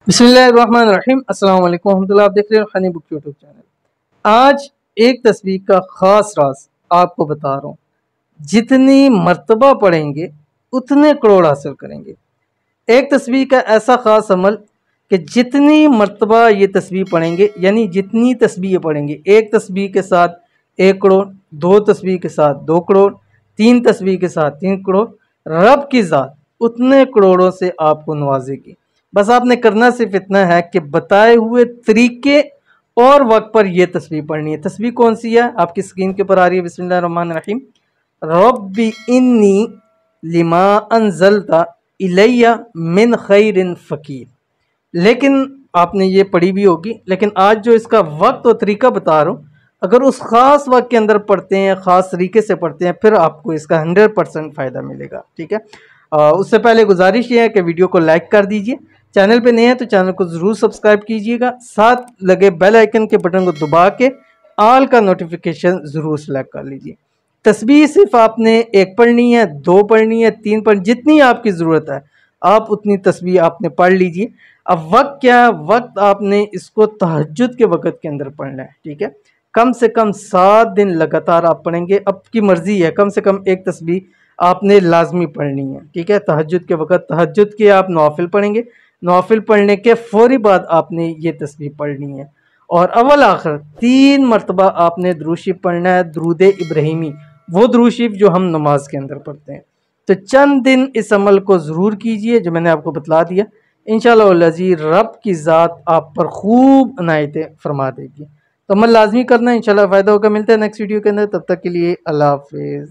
बिस्मिल्लाहिर्रहमानिर्रहीम अस्सलाम वालेकुम रहमतुल्लाह। आप देख रहे हो हनी बुक यूट्यूब चैनल। आज एक तस्बीह का ख़ास राज आपको बता रहा हूँ। जितनी मर्तबा पढ़ेंगे उतने करोड़ हासिल करेंगे। एक तस्बीह का ऐसा ख़ास अमल कि जितनी मर्तबा ये तस्बीह पढ़ेंगे, यानी जितनी तस्बीह पढ़ेंगे, एक तस्बीह के साथ 1 करोड़, 2 तस्बीह के साथ 2 करोड़, 3 तस्बीह के साथ 3 करोड़, रब की ज़ात उतने करोड़ों से आपको नवाजेगी। बस आपने करना सिर्फ इतना है कि बताए हुए तरीके और वक्त पर यह तस्बीह पढ़नी है। तस्बीह कौन सी है? आपकी स्क्रीन के ऊपर आ रही है। बिस्मिल्लाहिर्रहमानिर्रहीम। रब्बी इन्नी लिमा अनज़लता इलैया मिन खैरिन फ़कीर। लेकिन आपने ये पढ़ी भी होगी, लेकिन आज जो इसका वक्त और तरीका बता रहा हूँ, अगर उस ख़ास वक्त के अंदर पढ़ते हैं, ख़ास तरीके से पढ़ते हैं, फिर आपको इसका 100% फ़ायदा मिलेगा। ठीक है। उससे पहले गुजारिश ये है कि वीडियो को लाइक कर दीजिए। चैनल पे नए हैं तो चैनल को ज़रूर सब्सक्राइब कीजिएगा। साथ लगे बेल आइकन के बटन को दबा के ऑल का नोटिफिकेशन ज़रूर सेलेक्ट कर लीजिए। तस्बीह सिर्फ आपने 1 पढ़नी है, 2 पढ़नी है, 3 पढ़नी, जितनी आपकी ज़रूरत है आप उतनी तस्बीह आपने पढ़ लीजिए। अब वक्त क्या है? वक्त आपने इसको तहज्जुद के वक़्त के अंदर पढ़ना है। ठीक है। कम से कम 7 दिन लगातार आप पढ़ेंगे। अब की मर्ज़ी है, कम से कम एक तस्बीह आपने लाजमी पढ़नी है। ठीक है। तहज्जुद के वक़्त तहज्जुद के आप नवाफिल पढ़ेंगे, नवाफिल पढ़ने के फ़ौरी बाद आपने ये तस्बीह पढ़नी है। और अव्वल आखिर 3 मरतबा आपने दुरूद शरीफ पढ़ना है, दुरूद इब्राहिमी, वो दुरूद शरीफ जो हम नमाज के अंदर पढ़ते हैं। तो चंद दिन इस अमल को ज़रूर कीजिए जो मैंने आपको बतला दिया। इंशाअल्लाह वल अज़ीज़ रब की ज़ात आप पर खूब इनायतें फरमा देगी। तो अमल लाजमी करना, इंशाअल्लाह फ़ायदा होगा। मिलते हैं नेक्स्ट वीडियो के अंदर, तब तक के लिए अल्लाह हाफ़िज़।